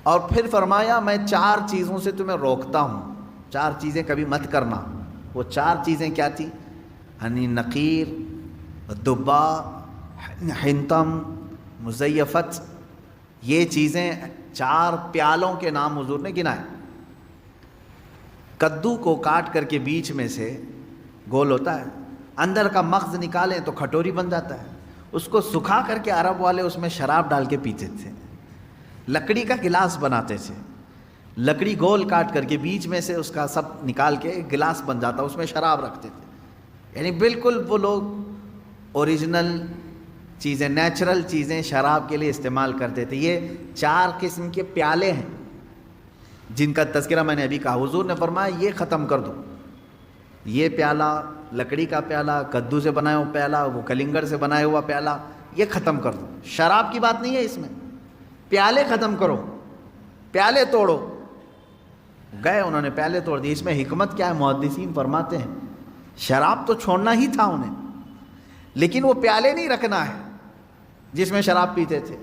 اور پھر فرمایا میں 4 چیزوں سے تمہیں روکتا ہوں، 4 چیزیں کبھی مت کرنا۔ وہ 4 چیزیں کیا تھیں؟ یعنی نقیر، دبا، حنتم، مزیفت، یہ چیزیں 4 پیالوں کے نام حضور نے گنائے۔ کدو کو کاٹ کر کے بیچ میں سے گول ہوتا ہے، اندر کا مغز نکالیں تو کھٹوری بن جاتا ہے، اس کو سکھا کر کے عرب والے اس میں شراب ڈال کے پیتے تھے، لکڑی کا گلاس بناتے تھے، لکڑی گول کاٹ کر کے بیچ میں سے اس کا سب نکال کے گلاس بن جاتا، اس میں شراب رکھتے تھے۔ یعنی بالکل وہ لوگ اوریجنل چیزیں، نیچرل چیزیں شراب کے لیے استعمال کرتے تھے۔ یہ 4 قسم کے پیالے ہیں جن کا تذکرہ میں نے ابھی کہا۔ حضور نے فرمایا یہ ختم کر دو، یہ پیالہ، لکڑی کا پیالہ، کدو سے بنایا ہوا پیالہ، وہ کلنگڑ سے بنایا ہوا پیالہ، یہ ختم کر دو۔ شراب کی بات نہیں ہے اس میں، پیالے ختم کرو، پیالے توڑو۔ گئے انہوں نے پیالے توڑ دیے۔ اس میں حکمت کیا ہے؟ محدثین فرماتے ہیں شراب تو چھوڑنا ہی تھا انہیں، لیکن وہ پیالے نہیں رکھنا ہے جس میں شراب پیتے تھے۔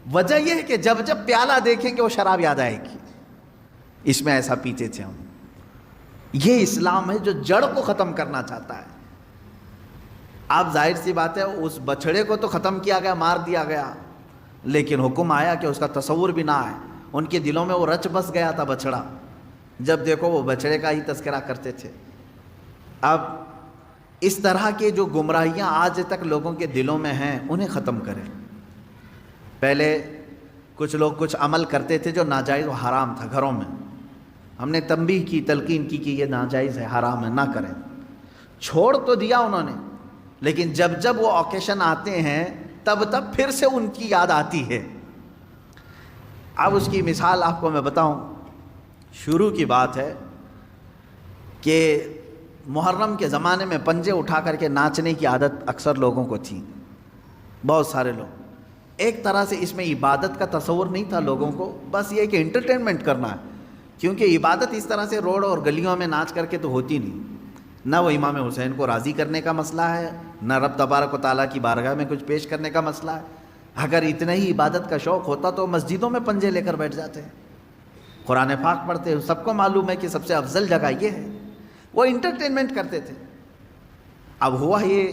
وجہ یہ ہے کہ جب جب پیالہ دیکھیں گے وہ شراب یاد آئے گی، اس میں ایسا پیتے تھے ہم۔ یہ اسلام ہے جو جڑ کو ختم کرنا چاہتا ہے۔ اب ظاہر سی بات ہے اس بچڑے کو تو ختم کیا گیا، مار دیا گیا، لیکن حکم آیا کہ اس کا تصور بھی نہ آئے۔ ان کے دلوں میں وہ رچ بس گیا تھا بچڑا، جب دیکھو وہ بچڑے کا ہی تذکرہ کرتے تھے۔ اب اس طرح کے جو گمراہیاں آج تک لوگوں کے دلوں میں ہیں انہیں ختم کریں۔ پہلے کچھ لوگ کچھ عمل کرتے تھے جو ناجائز و حرام تھا گھروں میں، ہم نے تنبیہ کی، تلقین کی کہ یہ ناجائز ہے، حرام ہے، نہ کریں۔ چھوڑ تو دیا انہوں نے، لیکن جب جب وہ اوکیشن آتے ہیں تب تب پھر سے ان کی یاد آتی ہے۔ اب اس کی مثال آپ کو میں بتاؤں۔ شروع کی بات ہے کہ محرم کے زمانے میں پنجے اٹھا کر کے ناچنے کی عادت اکثر لوگوں کو تھی، بہت سارے لوگ۔ ایک طرح سے اس میں عبادت کا تصور نہیں تھا لوگوں کو، بس یہ کہ انٹرٹینمنٹ کرنا ہے، کیونکہ عبادت اس طرح سے روڈ اور گلیوں میں ناچ کر کے تو ہوتی نہیں۔ نہ وہ امام حسین کو راضی کرنے کا مسئلہ ہے، نہ رب تبارک و تعالیٰ کی بارگاہ میں کچھ پیش کرنے کا مسئلہ ہے۔ اگر اتنا ہی عبادت کا شوق ہوتا تو مسجدوں میں پنجے لے کر بیٹھ جاتے ہیں، قرآن پاک پڑھتے ہیں۔ سب کو معلوم ہے کہ سب سے افضل جگہ یہ ہے۔ وہ انٹرٹینمنٹ کرتے تھے۔ اب ہوا یہ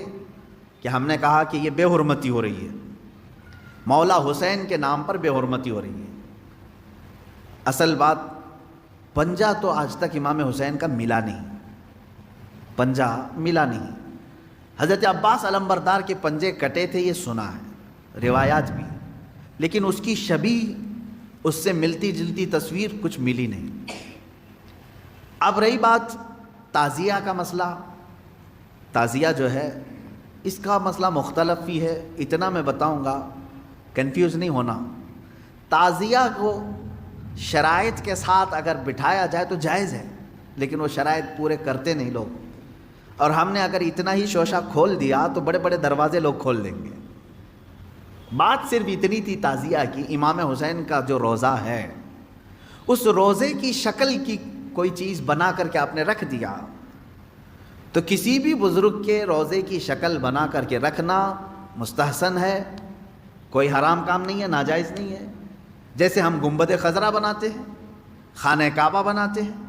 کہ ہم نے کہا کہ یہ بے حرمتی ہو رہی ہے، مولا حسین کے نام پر بے حرمتی ہو رہی ہے۔ اصل بات پنجہ تو آج تک امام حسین کا ملا نہیں، پنجہ ملا نہیں۔ حضرت عباس علمبردار کے پنجے کٹے تھے، یہ سنا ہے، روایات بھی، لیکن اس کی شبیہ، اس سے ملتی جلتی تصویر کچھ ملی نہیں۔ اب رہی بات تعزیہ کا مسئلہ، تعزیہ جو ہے اس کا مسئلہ مختلف بھی ہے، اتنا میں بتاؤں گا، کنفیوز نہیں ہونا۔ تعزیہ کو شرائط کے ساتھ اگر بٹھایا جائے تو جائز ہے، لیکن وہ شرائط پورے کرتے نہیں لوگ، اور ہم نے اگر اتنا ہی شوشہ کھول دیا تو بڑے بڑے دروازے لوگ کھول دیں گے۔ بات صرف اتنی تھی تعزیہ کی، امام حسین کا جو روضہ ہے اس روضے کی شکل کی کوئی چیز بنا کر کے آپ نے رکھ دیا، تو کسی بھی بزرگ کے روضے کی شکل بنا کر کے رکھنا مستحسن ہے، کوئی حرام کام نہیں ہے، ناجائز نہیں ہے۔ جیسے ہم گنبد خضرا بناتے ہیں، خانہ کعبہ بناتے ہیں،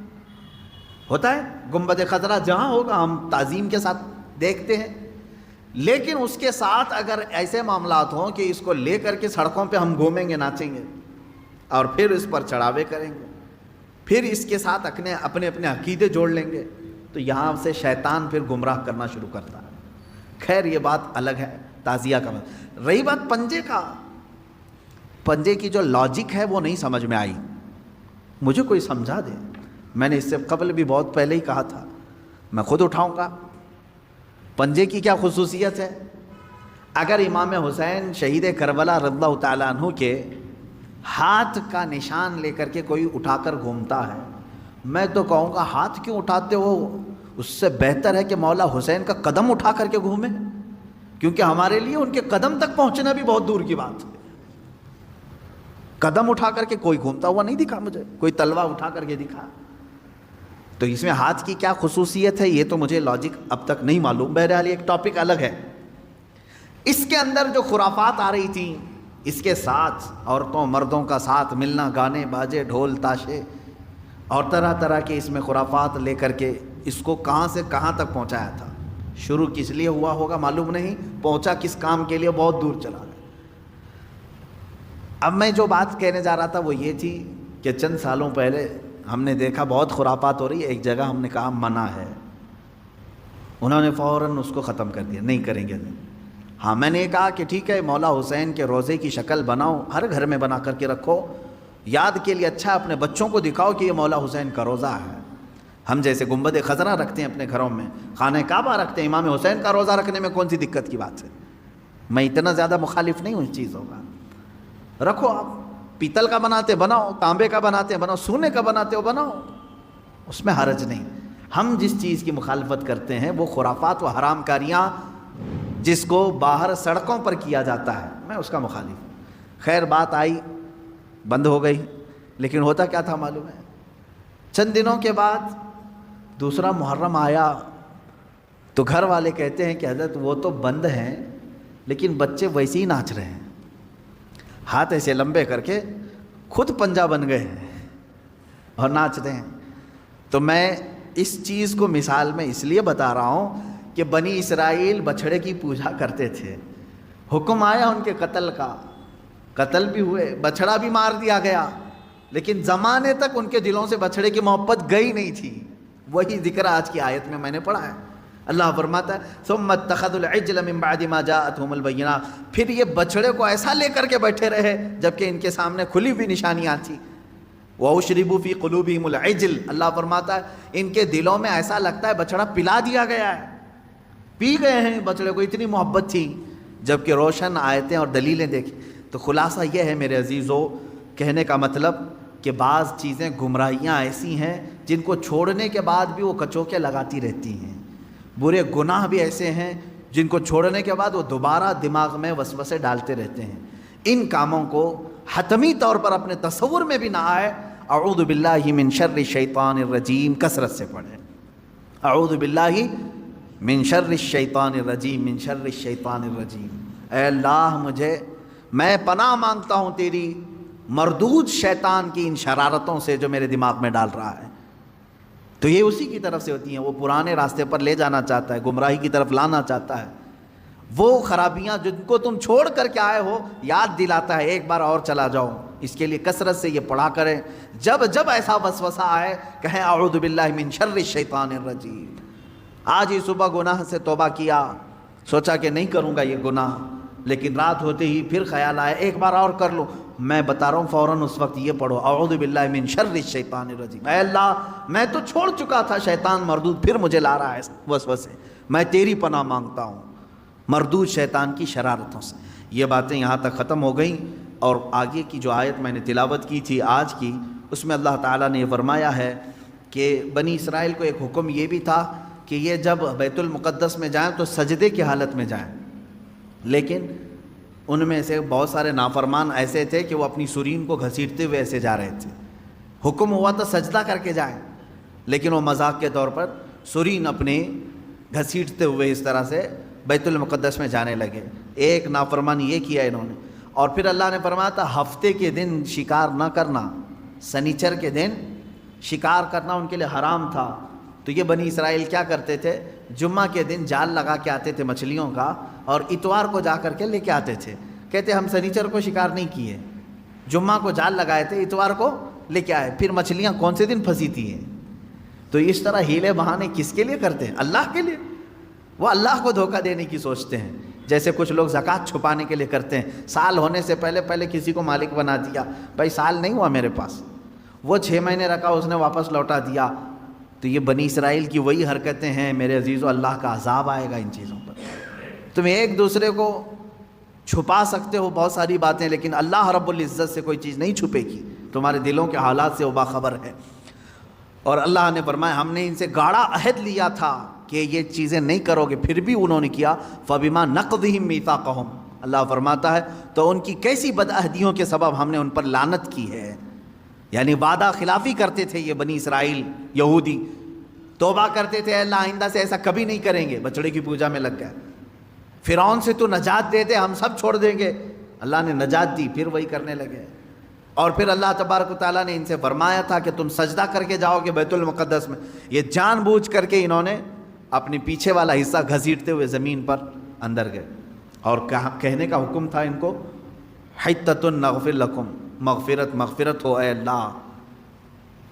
ہوتا ہے گنبد خضرا جہاں ہوگا ہم تعظیم کے ساتھ دیکھتے ہیں، لیکن اس کے ساتھ اگر ایسے معاملات ہوں کہ اس کو لے کر کے سڑکوں پہ ہم گھومیں گے، ناچیں گے، اور پھر اس پر چڑھاوے کریں گے، پھر اس کے ساتھ اپنے اپنے عقیدے جوڑ لیں گے، تو یہاں سے شیطان پھر گمراہ کرنا شروع کرتا ہے۔ خیر یہ بات الگ ہے تعزیہ کا۔ رہی بات پنجے کا، پنجے کی جو لاجک ہے وہ نہیں سمجھ میں آئی، مجھے کوئی سمجھا دے۔ میں نے اس سے قبل بھی بہت پہلے ہی کہا تھا، میں خود اٹھاؤں گا۔ پنجے کی کیا خصوصیت ہے؟ اگر امام حسین شہید کربلا رضی اللہ تعالیٰ عنہ کے ہاتھ کا نشان لے کر کے کوئی اٹھا کر گھومتا ہے، میں تو کہوں گا ہاتھ کیوں اٹھاتے ہو؟ اس سے بہتر ہے کہ مولا حسین کا قدم اٹھا کر کے گھومیں، کیونکہ ہمارے لیے ان کے قدم تک پہنچنا بھی بہت دور کی بات ہے۔ قدم اٹھا کر کے کوئی گھومتا ہوا نہیں دکھا مجھے، کوئی تلوار اٹھا کر کے دکھا۔ تو اس میں ہاتھ کی کیا خصوصیت ہے یہ تو مجھے لاجک اب تک نہیں معلوم، بہرحال ایک ٹاپک الگ ہے۔ اس کے اندر جو خرافات آ رہی تھیں اس کے ساتھ عورتوں مردوں کا ساتھ ملنا، گانے باجے ڈھول تاشے اور طرح طرح کے اس میں خرافات لے کر کے اس کو کہاں سے کہاں تک پہنچایا تھا۔ شروع کس لیے ہوا ہوگا معلوم نہیں، پہنچا کس کام کے لیے بہت دور چلا گیا۔ اب میں جو بات کہنے جا رہا تھا وہ یہ تھی کہ چند سالوں پہلے ہم نے دیکھا بہت خرافات ہو رہی ہے، ایک جگہ ہم نے کہا منع ہے، انہوں نے فوراً اس کو ختم کر دیا، نہیں کریں گے۔ ہاں میں نے کہا کہ ٹھیک ہے، مولا حسین کے روضے کی شکل بناؤ، ہر گھر میں بنا کر کے رکھو، یاد کے لیے اچھا اپنے بچوں کو دکھاؤ کہ یہ مولا حسین کا روضہ ہے۔ ہم جیسے گنبد خضرا رکھتے ہیں اپنے گھروں میں، خانہ کعبہ رکھتے ہیں، امام حسین کا روضہ رکھنے میں کون سی دقت کی بات ہے؟ میں اتنا زیادہ مخالف نہیں ہوں اس چیزوں کا، رکھو آپ، پیتل کا بناتے بناؤ، تانبے کا بناتے بناؤ، سونے کا بناتے ہو بناؤ، اس میں حرج نہیں۔ ہم جس چیز کی مخالفت کرتے ہیں وہ خرافات و حرام کاریاں جس کو باہر سڑکوں پر کیا جاتا ہے، میں اس کا مخالف۔ خیر بات آئی، بند ہو گئی، لیکن ہوتا کیا تھا معلوم ہے؟ چند دنوں کے بعد دوسرا محرم آیا تو گھر والے کہتے ہیں کہ حضرت وہ تو بند ہیں لیکن بچے ویسے ہی ناچ رہے ہیں، ہاتھ ایسے لمبے کر کے خود پنجہ بن گئے ہیں اور ناچ رہے ہیں۔ تو میں اس چیز کو مثال میں اس لیے بتا رہا ہوں کہ بنی اسرائیل بچھڑے کی پوجا کرتے تھے، حکم آیا ان کے قتل کا، قتل بھی ہوئے، بچھڑا بھی مار دیا گیا، لیکن زمانے تک ان کے دلوں سے بچھڑے کی محبت گئی نہیں تھی۔ وہی ذکر آج کی آیت میں نے پڑھا ہے، اللہ فرماتا ہے ثم اتخذوا العجل من بعد ما جاءتهم البینات، پھر یہ بچھڑے کو ایسا لے کر کے بیٹھے رہے جبکہ ان کے سامنے کھلی ہوئی نشانیاں تھیں۔ وَأُشْرِبُوا فِي قُلُوبِهِمُ الْعِجْلَ، اللہ فرماتا ہے ان کے دلوں میں ایسا لگتا ہے بچڑا پلا دیا گیا ہے، پی گئے ہیں بچڑے کو، اتنی محبت تھی، جبکہ روشن آیتیں اور دلیلیں دیکھیں۔ تو خلاصہ یہ ہے میرے عزیزو، کہنے کا مطلب کہ بعض چیزیں گمراہیاں ایسی ہیں جن کو چھوڑنے کے بعد بھی وہ کچوکے لگاتی رہتی ہیں، برے گناہ بھی ایسے ہیں جن کو چھوڑنے کے بعد وہ دوبارہ دماغ میں وسوسے ڈالتے رہتے ہیں۔ ان کاموں کو حتمی طور پر اپنے تصور میں بھی نہ آئے۔ اعوذ باللہ من شر الشیطان الرجیم کثرت سے پڑھیں، اعوذ باللہ من شر الشیطان الرجیم، من شر الشیطان الرجیم۔ اے اللہ میں پناہ مانگتا ہوں تیری مردود شیطان کی ان شرارتوں سے جو میرے دماغ میں ڈال رہا ہے۔ تو یہ اسی کی طرف سے ہوتی ہیں، وہ پرانے راستے پر لے جانا چاہتا ہے، گمراہی کی طرف لانا چاہتا ہے۔ وہ خرابیاں جن کو تم چھوڑ کر کے آئے ہو یاد دلاتا ہے، ایک بار اور چلا جاؤ۔ اس کے لیے کثرت سے یہ پڑھا کریں، جب ایسا وسوسہ آئے کہیں اعوذ باللہ من شر الشیطان الرجیم۔ آج ہی صبح گناہ سے توبہ کیا، سوچا کہ نہیں کروں گا یہ گناہ، لیکن رات ہوتے ہی پھر خیال آیا ایک بار اور کر لو، میں بتا رہا ہوں فوراً اس وقت یہ پڑھو اعوذ باللہ من شر الشیطان الرجیم۔ اے اللہ میں تو چھوڑ چکا تھا شیطان مردود، پھر مجھے لا رہا ہے وسوسے، میں تیری پناہ مانگتا ہوں مردود شیطان کی شرارتوں سے۔ یہ باتیں یہاں تک ختم ہو گئیں، اور آگے کی جو آیت میں نے تلاوت کی تھی آج کی، اس میں اللہ تعالیٰ نے یہ فرمایا ہے کہ بنی اسرائیل کو ایک حکم یہ بھی تھا کہ یہ جب بیت المقدس میں جائیں تو سجدے کی حالت میں جائیں، لیکن ان میں سے بہت سارے نافرمان ایسے تھے کہ وہ اپنی سرین کو گھسیٹتے ہوئے ایسے جا رہے تھے۔ حکم ہوا تو سجدہ کر کے جائیں، لیکن وہ مذاق کے طور پر سرین اپنی گھسیٹتے ہوئے اس طرح سے بیت المقدس میں جانے لگے۔ ایک نافرمانی یہ کیا انہوں نے، اور پھر اللہ نے فرمایا تھا ہفتے کے دن شکار نہ کرنا، سنیچر کے دن شکار کرنا ان کے لیے حرام تھا۔ تو یہ بنی اسرائیل کیا کرتے تھے، جمعہ کے دن جال لگا کے آتے تھے مچھلیوں کا، اور اتوار کو جا کر کے لے کے آتے تھے۔ کہتے ہم سنیچر کو شکار نہیں کیے، جمعہ کو جال لگائے تھے، اتوار کو لے کے آئے، پھر مچھلیاں کون سے دن پھنسی تھی ہیں۔ تو اس طرح ہیلے بہانے کس کے لیے کرتے ہیں؟ اللہ کے لیے۔ وہ اللہ کو دھوکہ دینے کی سوچتے ہیں، جیسے کچھ لوگ زکوٰۃ چھپانے کے لیے کرتے ہیں، سال ہونے سے پہلے کسی کو مالک بنا دیا، بھائی سال نہیں ہوا میرے پاس، وہ 6 مہینے رکھا اس نے واپس لوٹا دیا۔ تو یہ بنی اسرائیل کی وہی حرکتیں ہیں میرے عزیزو، اللہ کا عذاب آئے گا ان چیزوں پر۔ تم ایک دوسرے کو چھپا سکتے ہو بہت ساری باتیں، لیکن اللہ رب العزت سے کوئی چیز نہیں چھپے گی، تمہارے دلوں کے حالات سے وہ باخبر ہے۔ اور اللہ نے فرمایا ہم نے ان سے گاڑا عہد لیا تھا کہ یہ چیزیں نہیں کرو گے، پھر بھی انہوں نے کیا۔ فَبِمَا نَقْضِهِمْ مِيثَاقَهُمْ، اللہ فرماتا ہے تو ان کی کیسی بدعہدیوں کے سبب ہم نے ان پر لعنت کی ہے۔ یعنی وعدہ خلافی کرتے تھے یہ بنی اسرائیل یہودی، توبہ کرتے تھے اللہ آئندہ سے ایسا کبھی نہیں کریں گے، بچڑے کی پوجا میں لگ گئے۔ فرعون سے تو نجات دے دے، ہم سب چھوڑ دیں گے، اللہ نے نجات دی، پھر وہی کرنے لگے۔ اور پھر اللہ تبارک و تعالیٰ نے ان سے فرمایا تھا کہ تم سجدہ کر کے جاؤ گے بیت المقدس میں، یہ جان بوجھ کر کے انہوں نے اپنے پیچھے والا حصہ گھسیٹتے ہوئے زمین پر اندر گئے، اور کہنے کا حکم تھا ان کو حتۃ نغفر لکم، مغفرت ہو اے اللہ،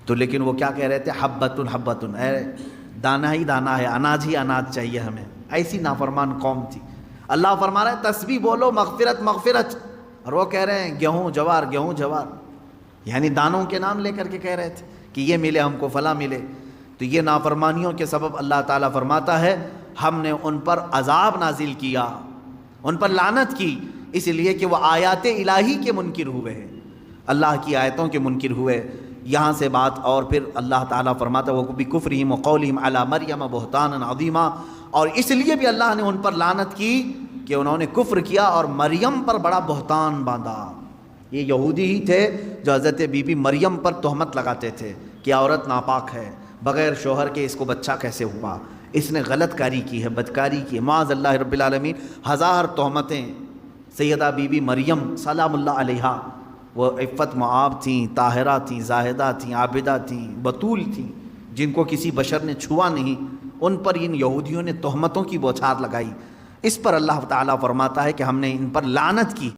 تو لیکن وہ کیا کہہ رہے تھے؟ حبۃ، اے دانہ ہی دانہ ہے، اناج ہی اناج چاہیے ہمیں۔ ایسی نافرمان قوم تھی۔ اللہ فرما رہا ہے تسبیح بولو مغفرت، اور وہ کہہ رہے ہیں گیہوں جوار، یعنی دانوں کے نام لے کر کے کہہ رہے تھے کہ یہ ملے ہم کو، فلاں ملے۔ تو یہ نافرمانیوں کے سبب اللہ تعالیٰ فرماتا ہے ہم نے ان پر عذاب نازل کیا، ان پر لعنت کی، اس لیے کہ وہ آیات الہی کے منکر ہوئے ہیں، اللہ کی آیتوں کے منکر ہوئے۔ یہاں سے بات، اور پھر اللہ تعالیٰ فرماتا ہے وَبِكُفْرِهِمْ وَقَوْلِهِمْ عَلَى مَرْيَمَ بُهْتَانًا عَظِيمًا، اور اس لیے بھی اللہ نے ان پر لعنت کی کہ انہوں نے کفر کیا اور مریم پر بڑا بہتان باندھا۔ یہ یہودی ہی تھے جو حضرت بی بی مریم پر تہمت لگاتے تھے کہ عورت ناپاک ہے، بغیر شوہر کے اس کو بچہ کیسے ہوا، اس نے غلط کاری کی ہے، بدکاری کی ہے، معاذ اللہ رب العالمین۔ ہزار تہمتیں سیدہ بی بی مریم سلام اللہ علیہا، وہ عفت معاب تھیں، طاہرہ تھیں، زاہدہ تھیں، عابدہ تھیں، بطول تھیں، جن کو کسی بشر نے چھوا نہیں، ان پر ان یہودیوں نے تہمتوں کی بوچھار لگائی۔ اس پر اللہ تعالیٰ فرماتا ہے کہ ہم نے ان پر لعنت کی۔